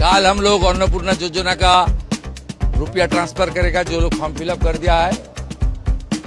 काल हम लोग अन्नपूर्णा योजना का रुपया ट्रांसफर करेगा। जो लोग फॉर्म फिलअप कर दिया है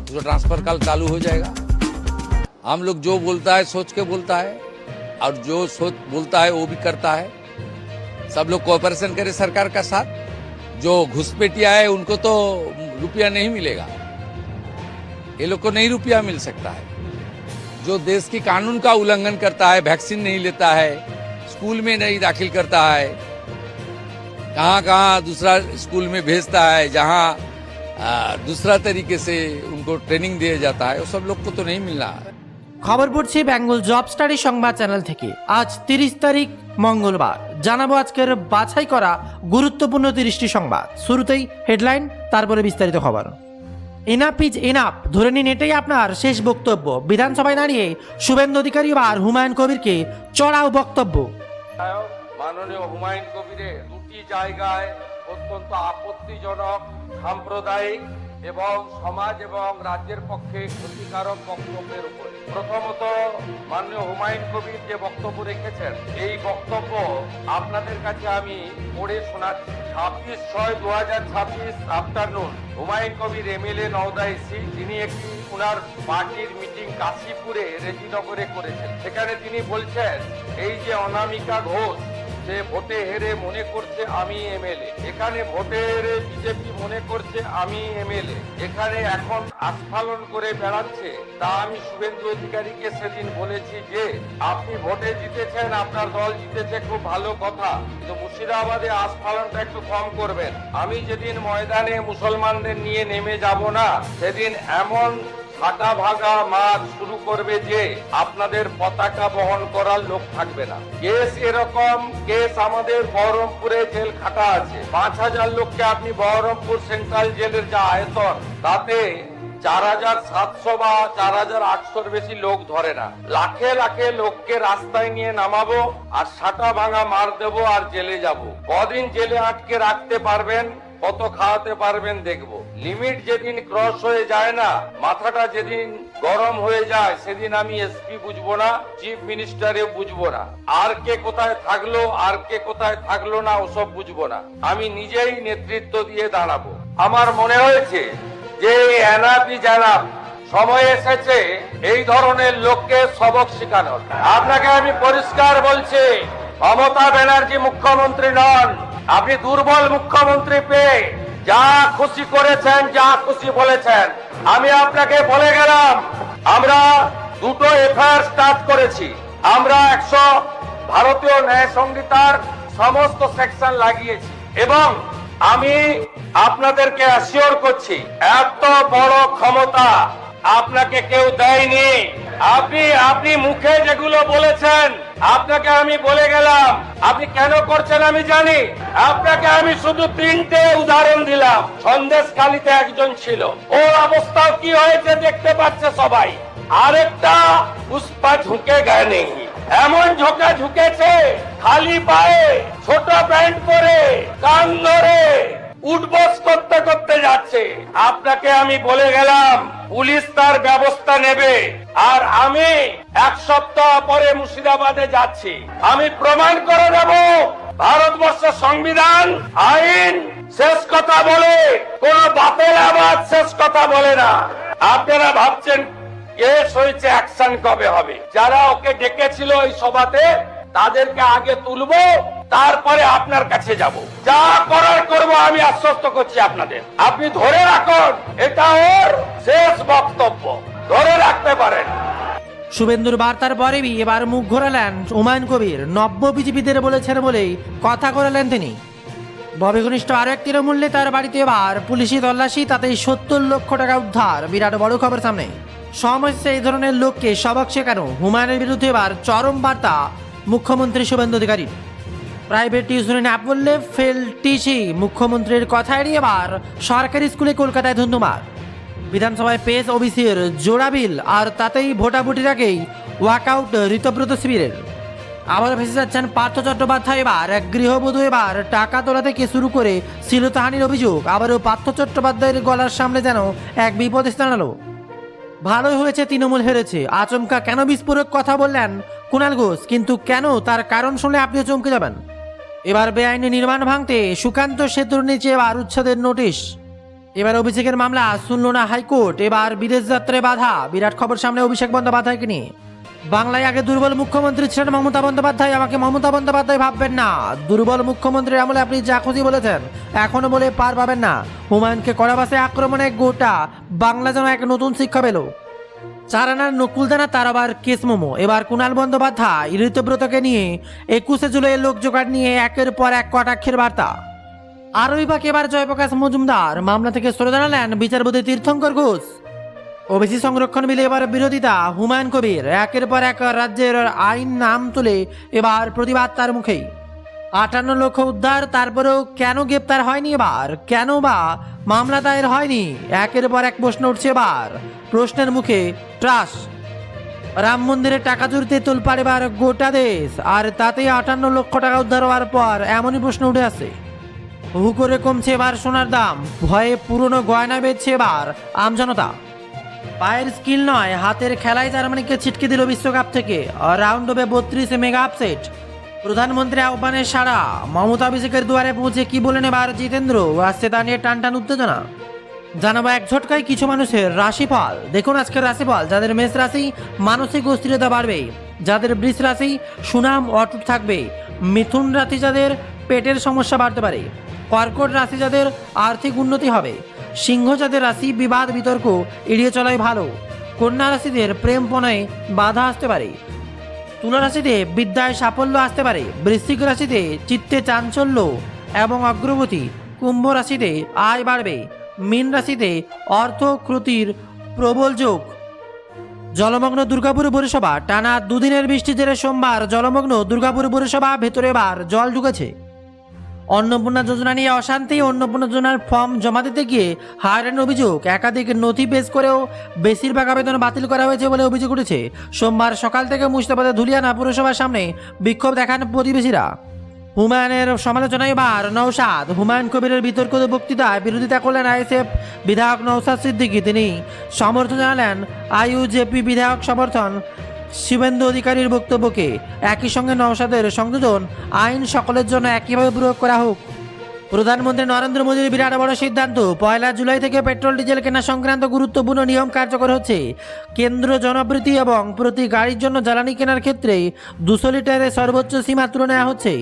जो ट्रांसफर कल चालू हो जाएगा। हम लोग जो बोलता है सोच के बोलता है और जो सोच बोलता है वो भी करता है। सब लोग कोऑपरेशन करे सरकार का साथ। जो घुसपैठिया है उनको तो रुपया नहीं मिलेगा, ये लोग को नहीं रुपया मिल सकता है। जो देश की कानून का उल्लंघन करता है, वैक्सीन नहीं लेता है, स्कूल में नहीं दाखिल करता है, कहाँ कहाँ दूसरा स्कूल में भेजता है जहाँ दूसरा तरीके से उनको ट्रेनिंग दिया जाता है, वो सब लोग को तो नहीं मिलना। খবর পড়ছি বেঙ্গল জব স্টাডি সংবাদ চ্যানেল থেকে। আজ 30 তারিখ মঙ্গলবার। জানাবো আজকের বাছাই করা গুরুত্বপূর্ণ 30টি সংবাদ। শুরুতেই হেডলাইন, তারপরে বিস্তারিত খবর। এনাফ ইজ এনাফ ধরে নিন, এটাই আপনার শেষ বক্তব্য। বিধানসভায় দাঁড়িয়ে শুভেন্দু অধিকারী আর হুমায়ুন কবিরকে চড়াও বক্তব্য। মাননীয় হুমায়ুন কবিরের দুটি জায়গায় অত্যন্ত আপত্তিজনক, সাম্প্রদায়িক এবং সমাজ এবং রাজ্যের পক্ষে ক্ষতিকারক বক্তব্যের উপরে। প্রথমত, মাননীয় হুমায়ুন কবির যে বক্তব্য রেখেছেন এই বক্তব্য আপনাদের কাছে আমি পড়ে শোনাচ্ছি। 26/6/2026 আফটারনুন হুমায়ুন কবির এমএলএ নওদাইসি, তিনি একটি ওনার পার্টির মিটিং কাশীপুরে রেজিনগরে করেছেন। সেখানে তিনি বলছেন এই যে অনামিকা ঘোষ সে ভোটে হেরে মনে করছে আমি এমএলএ, এখানে ভোটে হেরে বিজেপি মনে করছে আমি এমএলএ, এখানে এখন আস্ফালন করে বেড়াচ্ছে। তা আমি শুভেন্দু অধিকারীকে সেদিন বলেছি যে আপনি ভোটে জিতেছেন, আপনার দল জিতেছে, খুব ভালো কথা, কিন্তু মুর্শিদাবাদে আস্ফালনটা একটু কম করবেন। আমি যেদিন ময়দানে মুসলমানদের নিয়ে নেমে যাব না সেদিন এমন ফাটা ভাগা মাছ শুরু করবে যে আপনাদের পতাকা বহন করার লোক থাকবে না। কেস এরকম কেস আমাদের বহরমপুরে জেল খাটা আছে। 5000 লোককে আপনি বহরমপুর সেন্ট্রাল জেলের যা আয়তন তাতে 4700 বা 4800 বেশি লোক ধরে না। লাখে লাখে লোককে রাস্তায় নিয়ে নামাবো আর সাটা ভাঙা মার দেবো আর জেলে যাব। কদিন জেলে আটকে রাখতে পারবেন, কত খাওয়াতে পারবেন দেখবো। লিমিট যেদিন ক্রস হয়ে যায় না, মাথাটা যেদিন গরম হয়ে যায়, সেদিন আমি এসপি বুঝবো না, চিফ মিনিস্টারে বুঝবো না, আর কে কোথায় থাকলো আর কে কোথায় থাকলো না ওসব বুঝবো না। আমি নিজেই নেতৃত্ব দিয়ে দাঁড়াবো। আমার মনে হয়েছে যে এনাফি জানাব সময় এসেছে এই ধরনের লোককে সবক শেখানোর। আপনাকে আমি পরিষ্কার বলছি, মমতা ব্যানার্জি মুখ্যমন্ত্রী নন। আপনি দুর্বল মুখ্যমন্ত্রী পেয়ে যা খুশি করেছেন, যা খুশি বলেছেন। আমি আপনাকে বলে গেলাম আমরা দুটো এফআইআর স্টার্ট করেছি। আমরা 100 ভারতীয় ন্যায় সংহিতার সমস্ত সেকশন লাগিয়েছি এবং আমি আপনাদেরকে অ্যাসিওর করছি এত বড় ক্ষমতা আপনাকে কেউ দেয়নি। আপনি মুখে যেগুলো বলেছেন, আপনাকে আমি বলে গেলাম, আপনি কেন করছেন আমি জানি। আপনাকে আমি শুধু 3টে উদাহরণ দিলাম। সন্দেশখালীতে একজন ছিল, ওর অবস্থা কি হয়েছে দেখতে পাচ্ছে সবাই। আরেকটা পুষ্পা ঝুঁকে গেনি, এমন ঝুঁকেছে খালি পায়ে ছোট প্যান্ট পরে কান ধরে উঠবস করতে করতে যাচ্ছে। আপনাকে আমি বলে গেলাম পুলিশ তার ব্যবস্থা নেবে। আর আমি 1 সপ্তাহ পরে মুর্শিদাবাদে যাচ্ছি, আমি প্রমাণ করে দেব ভারতবর্ষের সংবিধান আইন শেষ কথা বলে, কোন বাতেল আবাদ শেষ কথা বলে না। আপনারা ভাবছেন কেস হয়েছে, অ্যাকশন কবে হবে? যারা ওকে ডেকেছিল এই সভাতে তাদেরকে আগে তুলবো, তারপরে আপনার কাছে যাব। যা করার করব, আমি আশ্বস্ত করছি আপনাদের। আপনি ধরে রাখুন, এটা ওর শেষ বক্তব্য, ধরে রাখতে পারেন। শুভেন্দুর বার্তার পরেই এবার মুখ ঘোরালেন হুমায়ুন কবির। নব্য বিজেপিদের বলেছেন বলেই কথা করালেন তিনি। ববি ঘনিষ্ঠ আরো এক তৃণমূল নেতার বাড়িতে এবার পুলিশি তল্লাশি, তাতেই 70 লক্ষ টাকা উদ্ধার। বিরাট বড় খবর সামনে। সমস্যা এই ধরনের লোককে সবক শেখানো। হুমায়ুনের বিরুদ্ধে এবার চরম বার্তা মুখ্যমন্ত্রী শুভেন্দু অধিকারী। প্রাইভেট টিউশনে না বললে ফেল টিসি। মুখ্যমন্ত্রীর কথা এড়িয়ে এবার সরকারি স্কুলে কলকাতায় ধুন্ধুমার। বিধানসভায় পেশ ওবিসির জোড়া বিল, আর তাতেই ভোটাভুটির আগেই ওয়াকআউট ঋতব্রত শিবিরের। আবার ভেসে যাচ্ছেন পার্থ চট্টোপাধ্যায়। এবার এক গৃহবধূ এবার টাকা তোলা থেকে শুরু করে শ্লীলতাহানির অভিযোগ। আবারও পার্থ চট্টোপাধ্যায়ের গলার সামনে যেন এক বিপদ দাঁড়ালো। ভালোই হয়েছে তৃণমূল হেরেছে। আচমকা কেন বিস্ফোরক কথা বললেন কুণাল ঘোষ, কিন্তু কেন তার কারণ শুনলে আপনিও চমকে যাবেন। এবার বেআইনি নির্মাণ ভাঙতে সুকান্ত সেতুর নিচে এবার উচ্ছেদের নোটিশ। এবার অভিষেকের মামলা শুনল না হাইকোর্ট, এবার বিদেশ যাত্রায় বাধা। বিরাট খবর সামনে অভিষেক বন্দ্যোপাধ্যায়কে নিয়ে। বাংলায় আগে দুর্বল মুখ্যমন্ত্রী ছিলেন মমতা বন্দ্যোপাধ্যায়, আমাকে মমতা বন্দ্যোপাধ্যায় ভাববেন না। দুর্বল মুখ্যমন্ত্রীর আমলে আপনি যা খুশি বলেছেন, এখনো বলে পার পাবেন না। হুমায়ুনকে কড়াবাসে আক্রমণে গোটা বাংলা যেন এক নতুন শিক্ষা পেল। চারানার নকুলদানা তার আবার কেস মোমো। এবার কুণাল বন্দ্যোপাধ্যায় ঋতব্রতকে নিয়ে 21শে জুলাইয়ের লোক জোগাড় নিয়ে একের পর এক কটাক্ষের বার্তা। আরই বাকি এবার জয়প্রকাশ মজুমদার মামলা থেকে সরে দাঁড়ালেন বিচারপতি তীর্থঙ্কর ঘোষ। ওবিসি সংরক্ষণ বিলে এবার বিরোধিতা হুমায়ুন কবির। একের পর এক রাজ্যের আইন নাম তুলে এবার প্রতিবাদ তার মুখেই। 58 লক্ষ উদ্ধার, তারপরেও কেন গ্রেপ্তার হয়নি এবার, কেন বা মামলা দায়ের হয়নি? একের পর এক প্রশ্ন উঠছে এবার। প্রশ্নের মুখে ত্রাস। রাম মন্দিরের টাকা চুরিতে তোলপাড় এবার গোটা দেশ, আর তাতে 58 লক্ষ টাকা উদ্ধার হওয়ার পর এমনই প্রশ্ন উঠে আসে। হু করে কমছে এবার সোনার দাম, ভয়ে পুরনো গয়না বেচছে এবার আমজনতা। পায়ের স্কিল নয়, হাতের খেলায় জার্মানিকে ছিটকে দিল বিশ্বকাপ থেকে। রাউন্ড অফে 32 মেগা আপসেট। প্রধানমন্ত্রী আহ্বানের সাড়া, মমতা অভিষেকের দুয়ারে পৌঁছে কি বলেন এবার জিতেন্দ্র, আসছে তা নিয়ে টানটান উত্তেজনা। জানাবো এক ঝটকায় কিছু মানুষের রাশিফল। দেখুন আজকের রাশিফল। যাদের মেষ রাশি, মানসিক অস্থিরতা বাড়বে। যাদের বৃষ রাশি, সুনাম অটুট থাকবে। মিথুন রাশি যাদের, পেটের সমস্যা বাড়তে পারে। কর্কট রাশি যাদের, আর্থিক উন্নতি হবে। সিংহ যাদের রাশি, বিবাদ বিতর্ক এড়িয়ে চলাই ভালো। কন্যা রাশিদের প্রেম প্রণয়ে বাধা আসতে পারে। তুলা রাশিতে বিদ্যায় সাফল্য আসতে পারে। বৃশ্চিক রাশিতে চিত্তে চাঞ্চল্য এবং অগ্রগতি। কুম্ভ রাশিতে আয় বাড়বে। মীন রাশিতে অর্থ ক্ষতির প্রবল যোগ। জলমগ্ন দুর্গাপুর পৌরসভা, টানা দুদিনের বৃষ্টি জেরে সোমবার জলমগ্ন দুর্গাপুর পৌরসভা, ভেতরে এবার জল ঢুকেছে। অন্নপূর্ণা যোজনা নিয়ে অশান্তি। অন্নপূর্ণা যোজনার ফর্ম জমা দিতে গিয়ে হারানোর অভিযোগ। একাধিক নথি পেশ করেও বেশিরভাগ আবেদন বাতিল করা হয়েছে বলে অভিযোগ উঠেছে। সোমবার সকাল থেকে মুর্শিদাবাদের ধুলিয়ানা পুরসভার সামনে বিক্ষোভ দেখান প্রতিবেশীরা। হুমায়ুনের সমালোচনায় এবার নওশাদ। হুমায়ুন কবিরের বিতর্কিত বক্তৃতায় বিরোধিতা করলেন আইএসএফ বিধায়ক নওশাদ সিদ্দিকী। তিনি সমর্থন জানালেন আইইউজেপি বিধায়ক সমর্থন শুভেন্দু অধিকারীর বক্তব্যকে। একই সঙ্গে নওশাদের সংযোজন, আইন সকলের জন্য একইভাবে প্রয়োগ করা হোক। প্রধানমন্ত্রী নরেন্দ্র মোদীর বিরাট বড় সিদ্ধান্ত, 1 জুলাই থেকে পেট্রোল ডিজেল কেনা সংক্রান্ত গুরুত্বপূর্ণ নিয়ম কার্যকর হচ্ছে। কেন্দ্র জনপ্রতি এবং প্রতি গাড়ির জন্য জ্বালানি কেনার ক্ষেত্রে 200 লিটারের সর্বোচ্চ সীমা তুলে নেওয়া হচ্ছে।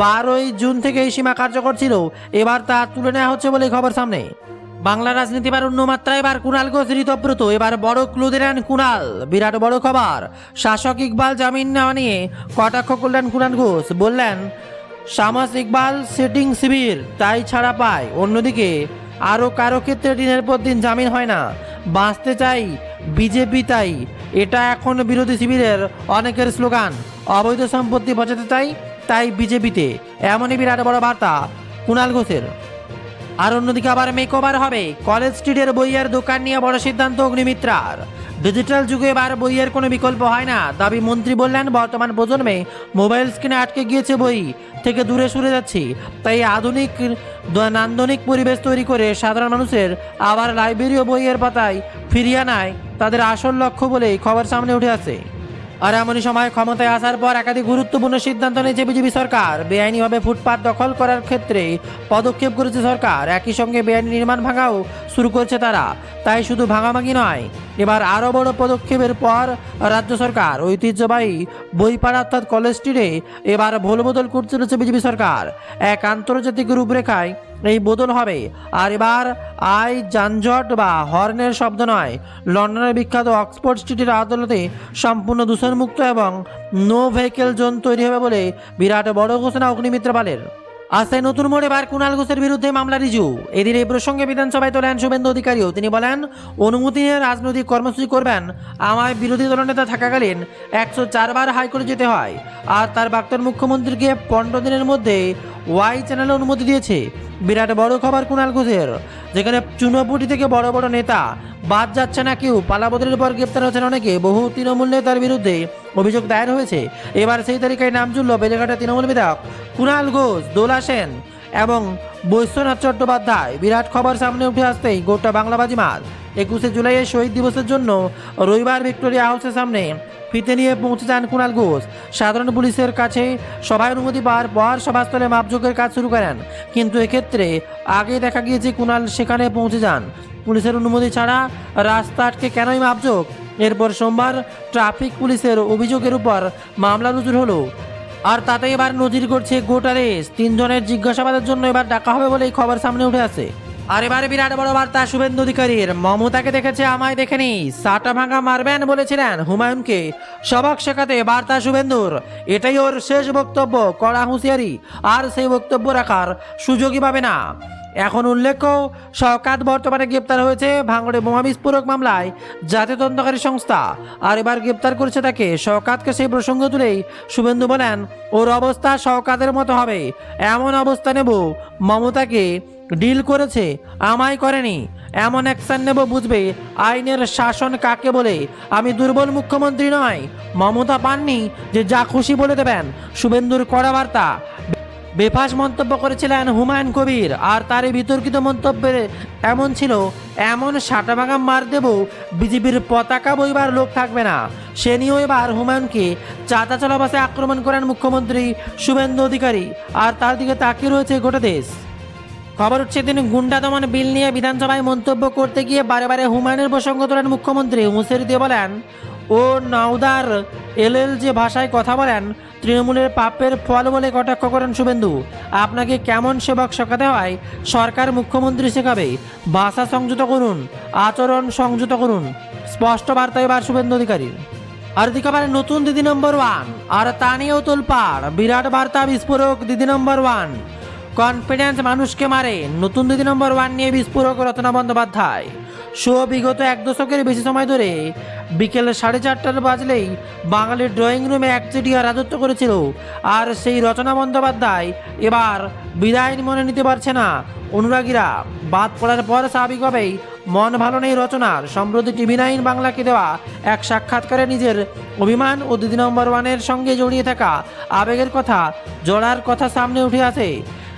12ই জুন থেকে এই সীমা কার্যকর ছিল, এবার তা তুলে নেওয়া হচ্ছে বলে খবর সামনে। বাংলা রাজনীতি এবার অন্য মাত্রায়। এবার কুণাল ঘোষ ঋতব্রত, এবার বড় ক্লু দিলেন কুণাল। বিরাট বড় খবর, শাসক ইকবাল জামিন নেওয়া নিয়ে কটাক্ষ করলেন কুণাল ঘোষ। বললেন শামস ইকবাল সিটিং শিবির, তাই ছাড়া পায়। অন্যদিকে আরও কারো ক্ষেত্রে দিনের পর দিন জামিন হয় না। বাঁচতে চাই বিজেপি, তাই এটা এখন বিরোধী শিবিরের অনেকের স্লোগান। অবৈধ সম্পত্তি বাঁচাতে চাই, তাই বিজেপিতে। এমনই বিরাট বড় বার্তা কুণাল ঘোষের। আর অন্যদিকে আবার মেকওভার হবে কলেজ স্ট্রিটের বইয়ের দোকান নিয়ে বড় সিদ্ধান্ত অগ্নিমিত্রার। ডিজিটাল যুগে এবার বইয়ের কোনো বিকল্প হয় না, দাবি মন্ত্রী। বললেন বর্তমান প্রজন্মে মোবাইল স্ক্রিনে আটকে গিয়েছে, বই থেকে দূরে সরে যাচ্ছি। তাই আধুনিক নান্দনিক পরিবেশ তৈরি করে সাধারণ মানুষের আবার লাইব্রেরি ও বইয়ের পাতায় ফিরিয়ে আনায় তাদের আসল লক্ষ্য বলেই খবর সামনে উঠে আসে। আর এমনই সময় ক্ষমতায় আসার পর একাধিক গুরুত্বপূর্ণ সিদ্ধান্ত নিয়েছে বিজেপি সরকার। বেআইনিভাবে ফুটপাত দখল করার ক্ষেত্রে পদক্ষেপ করেছে সরকার। একই সঙ্গে বেআইনি নির্মাণ ভাঙাও শুরু করছে তারা। তাই শুধু ভাঙাভাঙি নয়, এবার আরও বড় পদক্ষেপের পর রাজ্য সরকার ঐতিহ্যবাহী বইপাড়া অর্থাৎ কলেজ স্ট্রিটে এবার ভোলবদল করতে চলেছে বিজেপি সরকার। এক আন্তর্জাতিক রূপরেখায় এই বদল হবে। আর এবার যানজট বা হর্নের শব্দ নয়। লন্ডনের বিখ্যাত অক্সফোর্ড স্ট্রিটের আদালতে সম্পূর্ণ দূষণমুক্ত এবং নো ভেহিকেল জোন তৈরি হবে বলে বিরাট বড় ঘোষণা অগ্নিমিত্র পালের। আসছে নতুন মোড়, এবার কুণাল ঘোষের বিরুদ্ধে মামলা রিজু। এদিন এই প্রসঙ্গে বিধানসভায় তোলেন শুভেন্দু অধিকারীও। তিনি বলেন অনুমতি নিয়ে রাজনৈতিক কর্মসূচি করবেন। আমায় বিরোধী দলনেতা থাকাকালীন 104 বার হাইকোর্টে যেতে হয়, আর তার প্রাক্তন মুখ্যমন্ত্রীকে 15 দিনের মধ্যে ওয়াই চ্যানেলে অনুমতি দিয়েছে। বিরাট বড় খবর কুণাল ঘোষের, যেখানে চুনোপুটি থেকে বড় বড় নেতা বাদ যাচ্ছে না কেউ। পালাবদলের পর গ্রেপ্তার হচ্ছেন অনেকে। বহু তৃণমূল নেতার বিরুদ্ধে অভিযোগ দায়ের হয়েছে। এবার সেই তালিকায় নাম জুড়ল বেলেঘাটা তৃণমূল বিধায়ক কুণাল ঘোষ, দোলা সেন এবং বৈশ্বনাথ চট্টোপাধ্যায়। বিরাট খবর সামনে উঠে আসতেই গোটা বাংলা বাজিমাত। 21শে জুলাইয়ের শহীদ দিবসের জন্য রবিবার ভিক্টোরিয়া হাউসের সামনে ফিতে নিয়ে পৌঁছে যান কুণাল ঘোষ। সাধারণ পুলিশের কাছে সভায় অনুমতি পাওয়ার পর সভাস্থলে মাপযোগের কাজ শুরু করেন, কিন্তু এক্ষেত্রে আগে দেখা গিয়েছে কুণাল সেখানে পৌঁছে যান পুলিশের অনুমতি ছাড়া। রাস্তা আটকে কেনই মাপযোগ? এরপর সোমবার ট্রাফিক পুলিশের অভিযোগের উপর মামলা রুজু হলো, আর তাতে এবার নজির করছে গোটা দেশ। 3 জনের জিজ্ঞাসাবাদের জন্য এবার ডাকা হবে বলে এই খবর সামনে উঠে আসে। আর এবারে বিরাট বড় বার্তা শুভেন্দু অধিকারীর। মমতাকে দেখেছে, আমায় দেখেনি, সাটা ভাঙা মারবেন বলেছিলেন হুমায়ুনকে, সবক শেখাতে বার্তা শুভেন্দুর। এটাই ওর শেষ বক্তব্য, কড়া হুঁশিয়ারি, আর সেই বক্তব্য রাখার সুযোগই পাবে না। এখন উল্লেখ্য, শওকাত বর্তমানে গ্রেপ্তার হয়েছে ভাঙড়ে বোমা বিস্ফোরক মামলায় জাতীয় তদন্তকারী সংস্থা, আর এবার গ্রেপ্তার করেছে তাকে। শওকাতকে সেই প্রসঙ্গ তুলেই শুভেন্দু বলেন, ওর অবস্থা শওকাতের মতো হবে, এমন অবস্থা নেব, মমতাকে ডিল করেছে, আমায় করেনি, এমন অ্যাকশন নেব বুঝবে আইনের শাসন কাকে বলে। আমি দুর্বল মুখ্যমন্ত্রী নয়, মমতা পাননি যে যা খুশি বলে দেবেন। শুভেন্দুর কড়া বার্তা। বেফাস মন্তব্য করেছিলেন হুমায়ুন কবির, আর তার এই বিতর্কিত মন্তব্যের এমন ছিল, এমন সাটাভাঙা মার দেব বিজেপির পতাকা বইবার লোক থাকবে না। সে নিয়েও এবার হুমায়ুনকে চাঁদা চলা বাসে আক্রমণ করেন মুখ্যমন্ত্রী শুভেন্দু অধিকারী, আর তার দিকে তাকিয়ে রয়েছে গোটা দেশ। খবর উঠছে, তিনি গুন্ডা দমন বিল নিয়ে বিধানসভায় মন্তব্য করতে গিয়ে বারে বারে হুমায়ুনের প্রসঙ্গ তোলেন মুখ্যমন্ত্রী। হুঁশিয়ারি দিয়ে বলেন, ও নাউদার এলএল যে ভাষায় কথা বলেন, তৃণমূলের পাপের ফল বলে কটাক্ষ করেন শুভেন্দু। আপনাকে কেমন সেবক শেখাতে হয় সরকার মুখ্যমন্ত্রী শেখাবে, ভাষা সংযত করুন, আচরণ সংযত করুন, স্পষ্ট বার্তা এবার শুভেন্দু অধিকারীর। আর দিকে আবার নতুন দিদি নম্বর 1, আর তা নিয়েও তোলপাড়, বিরাট বার্তা বিস্ফোরক দিদি নম্বর 1। কনফিডেন্স মানুষকে মারে, নতুন দিদি নম্বর 1 নিয়ে বিস্ফোরক রচনা বন্দ্যোপাধ্যায়। শো বিগত 1 দশকের বেশি সময় ধরে বিকেল 4:30 বাজলেই বাঙালির ড্রয়িং রুমে একচেটিয়া রাজত্ব করেছিল, আর সেই রচনা বন্দ্যোপাধ্যায় এবার বিদায় মনে নিতে পারছে না। অনুরাগীরা বাদ পড়ার পর স্বাভাবিকভাবেই মন ভালো নেই রচনার। সম্প্রতি TV9 বাংলাকে দেওয়া এক সাক্ষাৎকারে নিজের অভিমান ও দিদি নম্বর 1-এর সঙ্গে জড়িয়ে থাকা আবেগের কথা, জড়ার কথা সামনে উঠে আসে,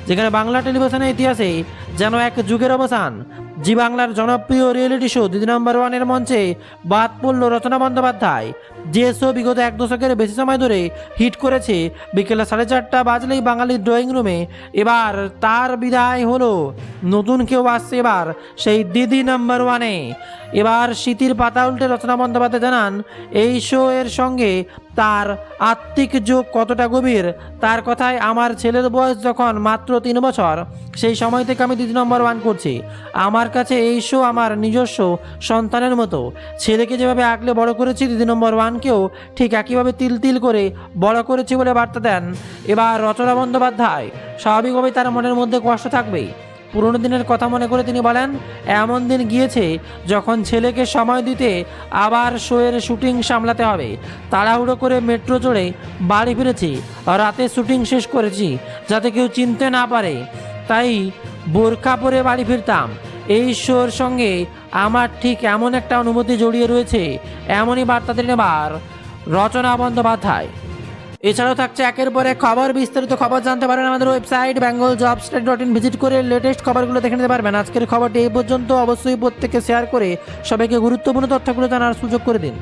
যেখানে বাংলা টেলিভিশনের ইতিহাসে যেন এক যুগের অবসান। জি বাংলার জনপ্রিয় রিয়েলিটি শো দিদি নম্বর 1-এর মঞ্চে বাদ পড়ল রচনা বন্দ্যোপাধ্যায়। যে শো বিগত 1 দশকের বেশি সময় ধরে হিট করেছে, বিকেল 4:30 বাজলেই বাঙালির ড্রয়িং রুমে এবার তার বিদায় হলো। নতুন কেউ আসছে এবার সেই দিদি নম্বর 1-এ। এবার স্মৃতির পাতা উল্টে রচনা বন্দ্যোপাধ্যায় জানান, এই শো এর সঙ্গে তার আত্মিক যোগ কতটা গভীর। তার কথায়, আমার ছেলের বয়স যখন মাত্র 3 বছর, সেই সময় থেকে আমি দিদি নম্বর 1 করছি। আমার কাছে এই শো আমার নিজস্ব সন্তানের মতো। ছেলেকে যেভাবে আগলে বড় করেছি, দিদি নম্বর 1কেও ঠিক একইভাবে তিল তিল করে বড় করেছি বলে বার্তা দেন এবার রচনা বন্দ্যোপাধ্যায়। স্বাভাবিকভাবেই তার মনের মধ্যে কষ্ট থাকবেই। পুরনো দিনের কথা মনে করে তিনি বলেন, এমন দিন গিয়েছে যখন ছেলেকে সময় দিতে আবার শোয়ের শুটিং সামলাতে হবে। তাড়াহুড়ো করে মেট্রো চড়ে বাড়ি ফিরেছি, রাতে শুটিং শেষ করেছি যাতে কেউ চিনতে না পারে, তাই বোরখা পরে বাড়ি ফিরতাম। এই শোর সঙ্গে আমার ঠিক এমন একটা অনুভূতি জড়িয়ে রয়েছে। এমনই বার্তা দিলেন এবার রচনা বন্দ্যোপাধ্যায়। এছাড়াও থাকছে একের পর এক খবর। বিস্তারিত খবর জানতে পারেন আমাদের ওয়েবসাইট bengaljobstat.in ভিজিট করে লেটেস্ট খবরগুলো দেখে নিতে পারবেন। আজকের খবরটি এই পর্যন্ত। অবশ্যই প্রত্যেককে শেয়ার করে সবাইকে গুরুত্বপূর্ণ তথ্যগুলো জানার সুযোগ করে দিন।